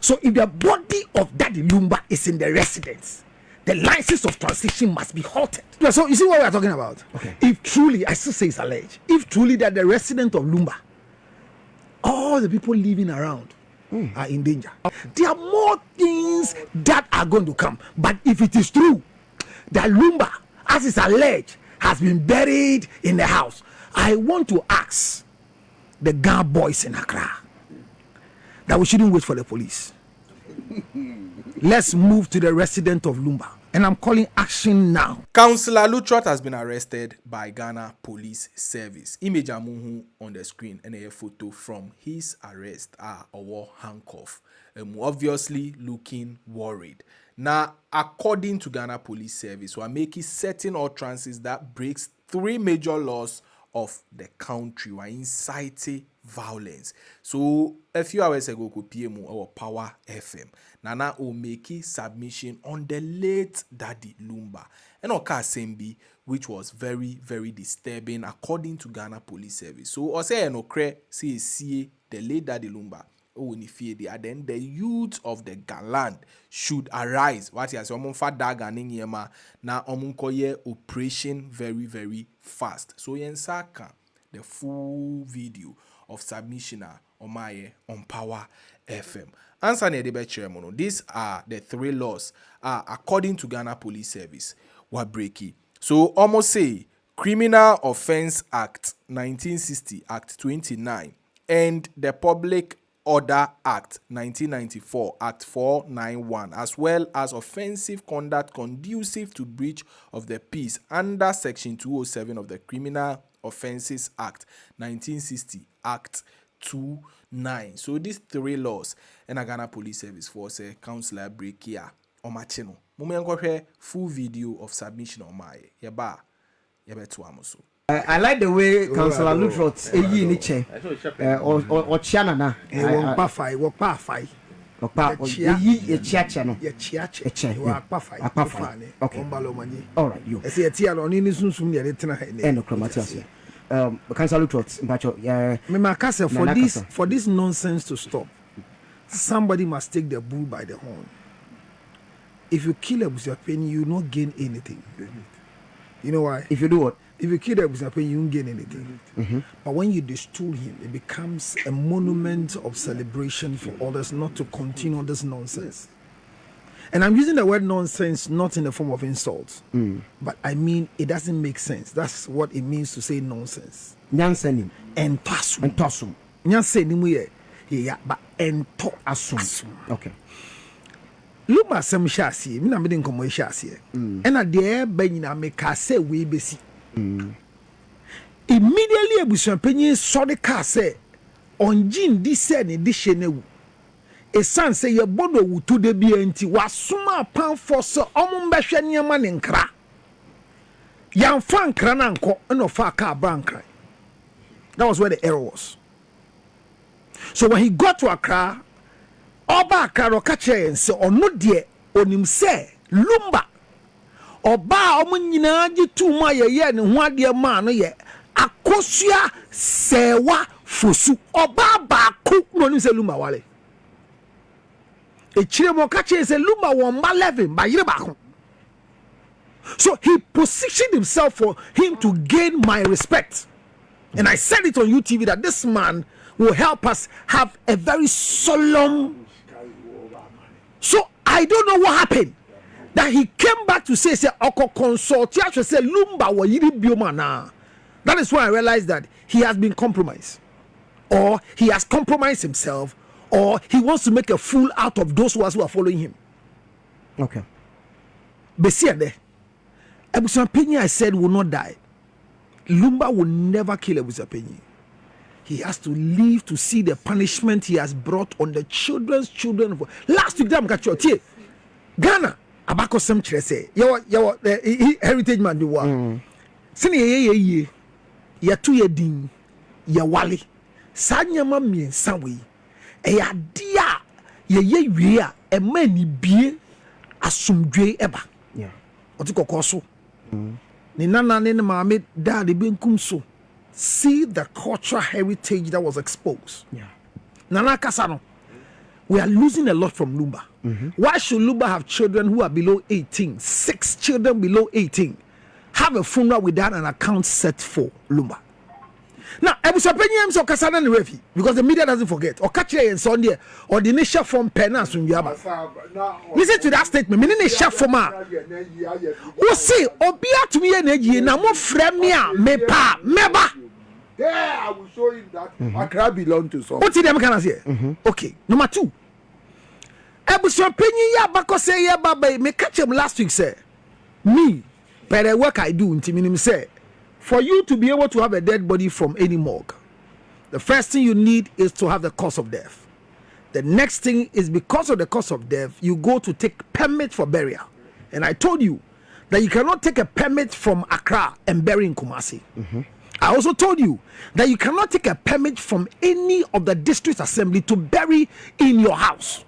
So if the body of Daddy Lumba is in the residence, the license of transition must be halted. So you see what we are talking about? Okay. If truly, I still say it's alleged, if truly that the resident of Lumba, all the people living around are in danger, there are more things that are going to come. But if it is true that Lumba, as is alleged, has been buried in the house, I want to ask the Ghana boys in Accra that we shouldn't wait for the police. Let's move to the resident of Lumba. And I'm calling action now. Counsellor Lutterodt has been arrested by Ghana Police Service. Image amuhu on the screen and a photo from his arrest are our handcuff. Obviously looking worried. Now, according to Ghana Police Service, we are making certain utterances that breaks 3 major laws of the country. We are inciting violence. So a few hours ago, PM our Power FM. Nana will make submission on the late Daddy Lumba and Oka Sembi, which was very, very disturbing according to Ghana Police Service. So I say no see the late Daddy Lumba. Oh, then the youth of the Galand should arise. What is na operation very, very fast. So yensaka the full video of submissioner on Power FM. Answer ne these are the 3 laws according to Ghana Police Service what breaky. So almost say Criminal Offence Act 1960 Act 29 and the Public Order Act 1994 Act 491 as well as offensive conduct conducive to breach of the peace under section 207 of the Criminal Offences Act 1960 Act 29. So these 3 laws and a Ghana Police Service force Counsellor break here on my channel. Mumengo full video of submission on my yeba to amoso. I like the way Counsellor Lutterodt eyi ni che or chiana na walk pafai ye chiacha no ye chiache eche walk pafai okay mani all right you ese tia no ni sunsum ne tena he no chromatias Counsellor Lutterodt mbacho me makase for this nonsense to stop, somebody must take the bull by the horn. If you kill a Busapen, you not gain anything. You know why? If you do what? If you kill a Busapen, you don't gain anything. But when you destroy him, it becomes a monument of celebration for others not to continue this nonsense. And I'm using the word nonsense not in the form of insult, but I mean it doesn't make sense. That's what it means to say nonsense. Nyanseni and tosum. Nyanseni mu ye but ento asum. Okay. Lumba sem shasie, me na me den komo shasie. And na de ba nyina me ka say we besi. Immediately abusuapanyin so de ka say onjin di se ne di hye na wu. Esan say ye bodo wutu de bi anti wasoma pan for so omumbehwe niam ne nkra. Yamfa nkra na nko no fa ka bankra. That was where the error was. So when he got to Accra, Oba Accra okache nse ono de onim se Lumba Oba omo nyina gi tuma ye ne ho ade ma no ye akosua sewa fosu Oba ba ku no nim se Lumba wale. Echiremo kache se Lumba won ba 11 ba yire ba ko. So he positioned himself for him to gain my respect. And I said it on UTV that this man will help us have a very solemn. So I don't know what happened. That he came back to say Oko consult. He actually said Lumba wa yiri bioma na. That is why I realized that he has been compromised. Or he has compromised himself. Or he wants to make a fool out of those who are following him. Okay. Besiade. Ebusuapenyi I said will not die. Lumba will never kill Ebusuapenyi. He has to live to see the punishment he has brought on the children's children. Last week, Ghana, abako sem chere say, your heritage man do wa. Sini ye ya tu ye din ya wale. Sanyama miensa we. Ya dia ye wie a ema ni bie asomdwe eba. Yeah. Oti kokoso. Ni nana ne maame da de benkum so. See the cultural heritage that was exposed. Yeah. Nana Kasano. we are losing a lot from Lumba. Why should Lumba have children who are below 18? 6 children below 18 have a funeral without an account set for Lumba. Now, I was opinion so Kasana and Refi because the media doesn't forget. Or catch and Sunday or the initial form penance from Yaba. Listen to that statement. Meaning a chef for ma. Who say, Obia to me energy, Namo Fremia, Mepa, Meba. There, I will show him that Accra belong to some. What's the them can I say? Okay, number 2. I was opinion ya bako say ya baba me catch him last week say. Me, by the work I do, Intiminim say. For you to be able to have a dead body from any morgue, the first thing you need is to have the cause of death. The next thing is because of the cause of death, you go to take permit for burial. And I told you that you cannot take a permit from Accra and bury in Kumasi. I also told you that you cannot take a permit from any of the district assembly to bury in your house.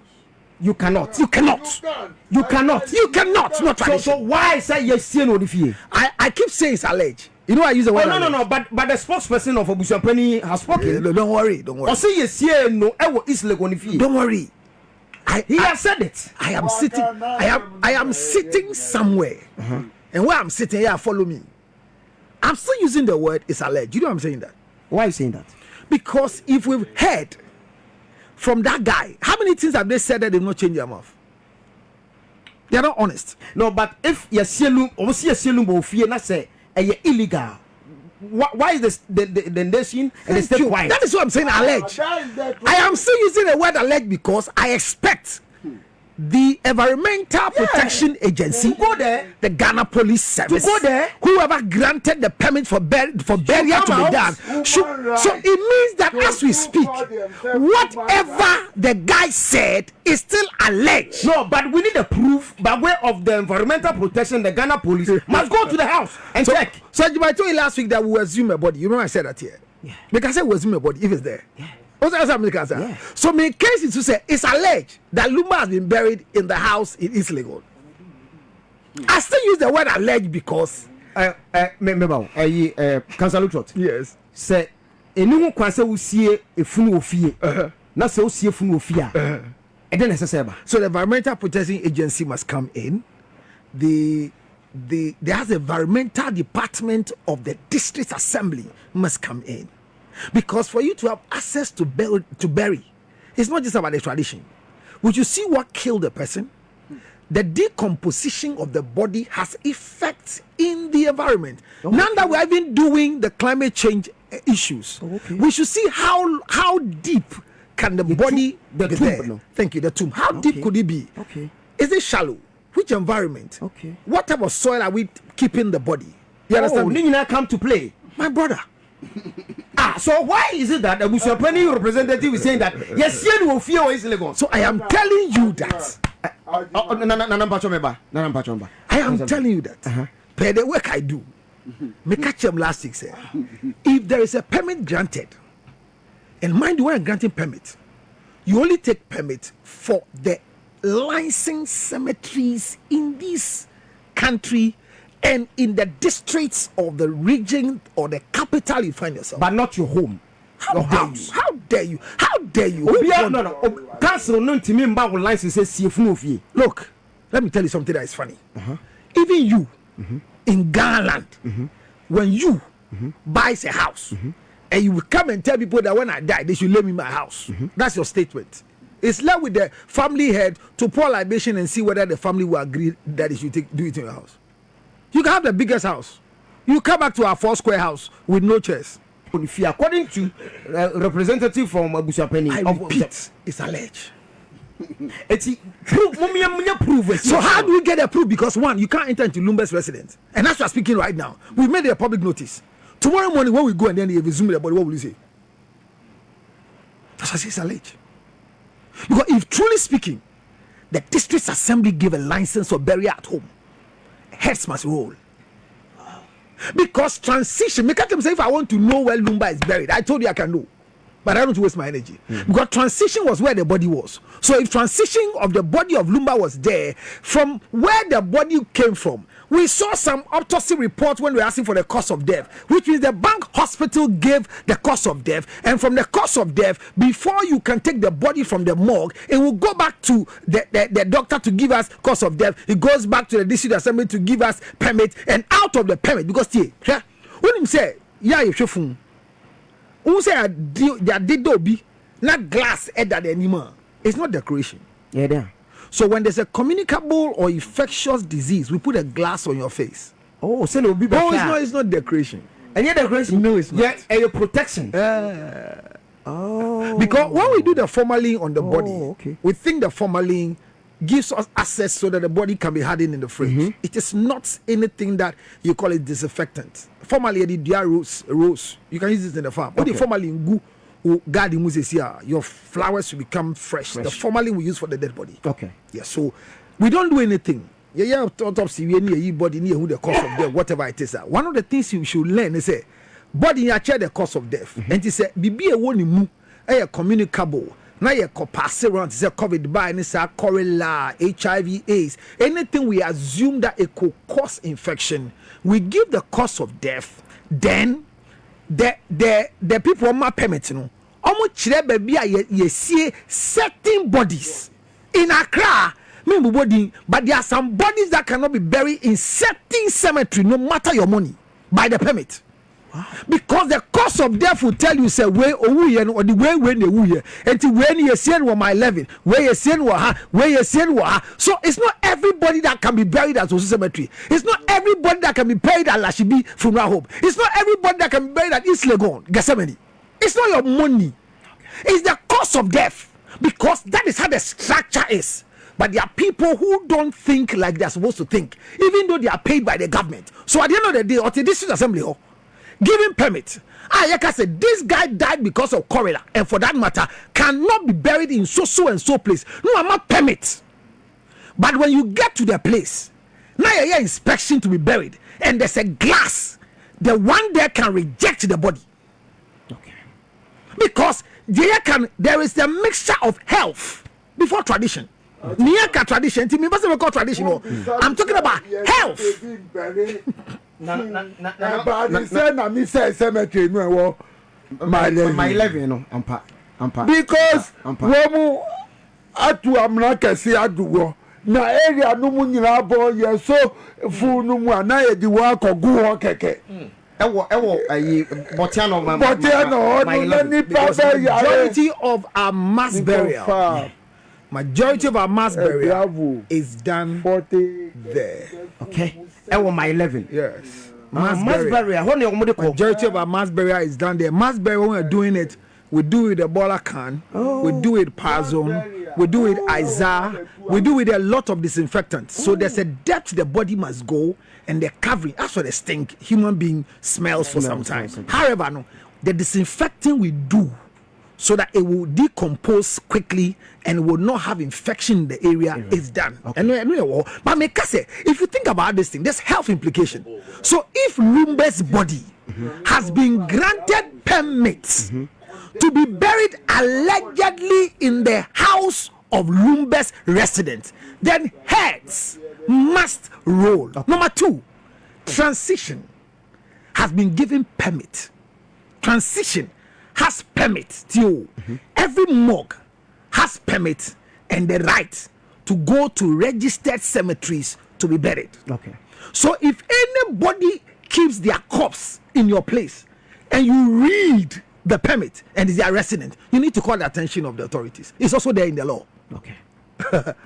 You cannot. You cannot. You cannot. You cannot. Not So why say yes, I keep saying it's alleged. You know I use the word. No. But the spokesperson of Abusuapeni has spoken. Don't worry. Or say yes, no. Don't worry. He has said it. I am sitting. I am sitting somewhere, and where I'm sitting here, follow me. I'm still using the word "it's alleged." You know what I'm saying that? Why are you saying that? Because if we've heard from that guy, how many things have they said that they've not changed their mouth? They are not honest. No, but if you see a fear, not say illegal. Why is the nation and the state quiet? That is what I'm saying. Alleged. I am still using the word alleged because I expect the Environmental Protection Agency, go there, the Ghana Police Service, to go there, whoever granted the permit for burial to be done. So it means that as we speak, whatever the guy said is still alleged. No, but we need a proof by way of the Environmental Protection. The Ghana Police must go to the house and check. So I told you last week that we will assume a body. You remember I said that here? Yeah. Because I said we assume a body if it's there. Yeah. Yeah. So my case is to say it's alleged that Lumba has been buried in the house in East Legon. I still use the word alleged because Counsellor Lutterodt. Yes. Say anyone can say we see a funu ofie. Not say we see a funu ofie. And then necessary. So the Environmental Protection Agency must come in. There's the Environmental Department of the District Assembly must come in. Because for you to have access to bury, it's not just about the tradition. Would you see what killed the person? The decomposition of the body has effects in the environment. Okay. Now that we're even doing the climate change issues, we should see how deep can the body the be tomb, there. no? Thank you. The tomb. How deep could it be? Okay. Is it shallow? Which environment? Okay. What type of soil are we keeping the body? You understand me? Nina come to play. My brother. So why is it that the Abusuapeni representative is saying that yes, you will fear is illegal? So I am telling you that. I am telling you that. Per the work I do, me catch them last week. Say, if there is a permit granted, and mind you, when I'm granting permit, you only take permit for the licensed cemeteries in this country and in the districts of the region or the capital you find yourself. But not your home. How dare you? How dare you? Council no to me about license says CFU. Look, let me tell you something that is funny. Even you in Ghana land, when you buys a house and you will come and tell people that when I die they should lay me in my house. That's your statement. It's left with the family head to pour libation and see whether the family will agree that they should do it in your house. You can have the biggest house. You come back to our 4-square house with no chairs. According to representative from Abusuapeni, I repeat, it's alleged. Prove. So how do we get a proof? Because one, you can't enter into Lumba's residence, and that's what I'm speaking right now. We've made it a public notice. Tomorrow morning when we go and then they resume the body, what will you say? That's why I say it's alleged. Because if truly speaking, the district assembly gave a license for burial at home, heads must roll. Because transition, make them say if I want to know where Lumba is buried, I told you I can know. but I don't want to waste my energy because transition was where the body was. So if transition of the body of Lumba was there, from where the body came from, we saw some autopsy reports when we were asking for the cause of death, which means the bank hospital gave the cause of death, and from the cause of death, before you can take the body from the morgue, it will go back to the doctor to give us cause of death. It goes back to the district assembly to give us permit, and out of the permit, because when him say, yeah, you should who say I did be not glass head at anymore. It's not decoration. Yeah, there. So when there's a communicable or infectious disease, we put a glass on your face. Oh, so it will be No, it's not decoration. And yet decoration? No, it's not. Yeah, and your protection. Because when we do the formalin on the body, we think the formalin gives us access so that the body can be hardened in the fridge. It is not anything that you call it disinfectant. Formalin, the dear rose. You can use this in the farm. What the formalin go? Garden your flowers will become fresh. The formalin we use for the dead body. Okay. Yeah, so we don't do anything. Yeah, autopsy, we need body near who the cause of death, whatever it is. One of the things you should learn is say body ya check the cause of death. And he said, be a one mu a communicable. Now you pass around say COVID by any say cholera, HIV, AIDS. Anything we assume that it could cause infection, we give the cause of death, then the people on my permit, you know, almost chile baby you see certain bodies in Accra, but there are some bodies that cannot be buried in certain cemetery, no matter your money, by the permit. Wow. Because the cause of death will tell you say where or the way when they will here until when you see my 11 where you see where you see so it's not everybody that can be buried at Osu Cemetery. It's not everybody that can be buried at Lashibi Funeral Home. It's not everybody that can be buried at East Legon Gethsemane. It's not your money. It's the cause of death, because that is how the structure is. But there are people who don't think like they're supposed to think, even though they are paid by the government. So at the end of the day, or the district assembly giving permit. Yaka said this guy died because of cholera, and for that matter, cannot be buried in so and so place. No, I'm not permit. But when you get to the place, now you hear inspection to be buried, and there's a glass. The one there can reject the body. Okay. Because there is a mixture of health before tradition. Niaka tradition, to me, what's it called tradition? I'm talking about health. My 11, no, ampa. Because womu atu amna kesi aduwo na area no mu nyina bo ye so fu no mu ana ye di wa kogu ho keke. Ewo ayi botiano majority of our mass burial. Majority of our mass burial is done 40 there. Okay. Ewo my 11. Yes. Mass burial. Majority of our mass burial is done there. Mass burial, when we're doing it, we do it with a bola can, we do it Pazone, we do it Izar, we do it a lot of disinfectants. So there's a depth the body must go, and the covering. That's what the stink human being smells for some time. However, no, the disinfecting we do so that it will decompose quickly and will not have infection in the area is done. Okay. But if you think about this thing, there's health implication. So if Lumba's body has been granted permits to be buried allegedly in the house of Lumba's residents, then heads must roll. Okay. Number 2, transition has been given permit. Transition has permit till every morgue has permit and the right to go to registered cemeteries to be buried. Okay. So if anybody keeps their corpse in your place and you read the permit and is their resident, you need to call the attention of the authorities. It's also there in the law. Okay.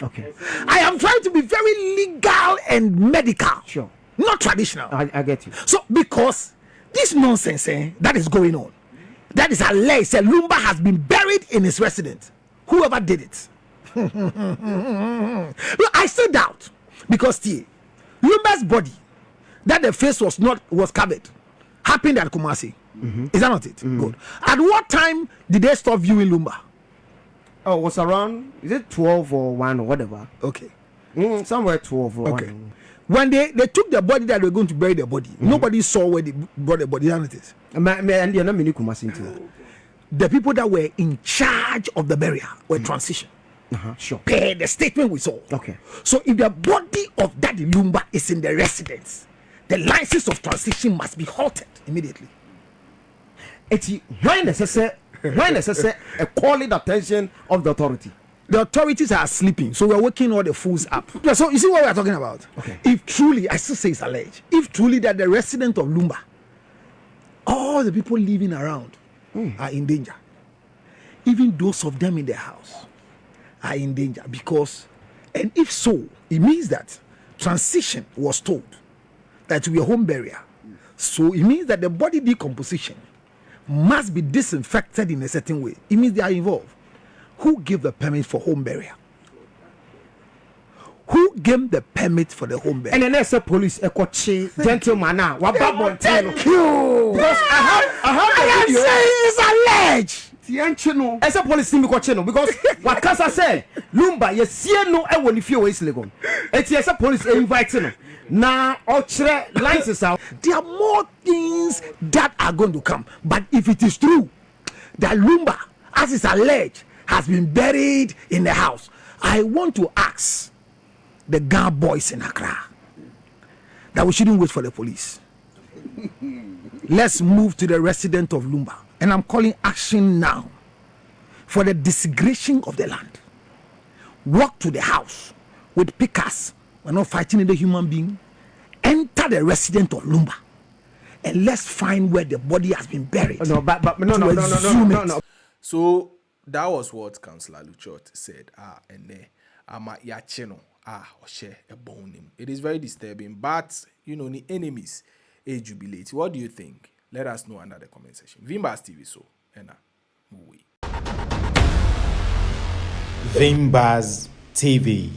Okay. I am trying to be very legal and medical. Sure. Not traditional. I get you. So because this nonsense that is going on, that is alleged, Lumba has been buried in his residence. Whoever did it. I still doubt, because Lumba's body, that the face was covered, happened at Kumasi. Is that not it? Good. At what time did they stop viewing Lumba? Oh, it was around, is it 12 or 1 or whatever? Okay. Somewhere 12 or okay. 1. When they took the body that they were going to bury the body, nobody saw where they brought the body. Is that not it? the people that were in charge of the burial were transition. Sure. Per the statement we saw. Okay. So if the body of Daddy Lumba is in the residence, the license of transition must be halted immediately. It's when necessary a calling attention of the authority. The authorities are sleeping, so we're waking all the fools up. So you see what we're talking about? Okay. If truly, I still say it's alleged, if truly that the resident of Lumba, all the people living around are in danger, even those of them in the house are in danger, because, and if so, it means that transition was told that we are home burial. So it means that the body decomposition must be disinfected in a certain way. It means they are involved. Who gave the permit for home burial? Who gave the permit for the home burial? And then there's a police, a coach, gentleman now. Thank you. Because I have the video. It's alleged. As a police team, because what Casa said, Lumba, you see no, I won't feel waste legon. It's yes, a police inviting. Now, Ochre licenses out. There are more things that are going to come. But if it is true that Lumba, as is alleged, has been buried in the house, I want to ask the Ghana boys in Accra that we shouldn't wait for the police. Let's move to the resident of Lumba. And I'm calling action now for the desecration of the land. Walk to the house with pickers. We're not fighting the human being. Enter the resident of Lumba. And let's find where the body has been buried. No. So that was what Counsellor Lutterodt said. Ama yacheno oshe ebonim. It is very disturbing, but you know the enemies jubilate. What do you think? Let us know under the comment section. Vimbas TV so movie. Vimbas TV.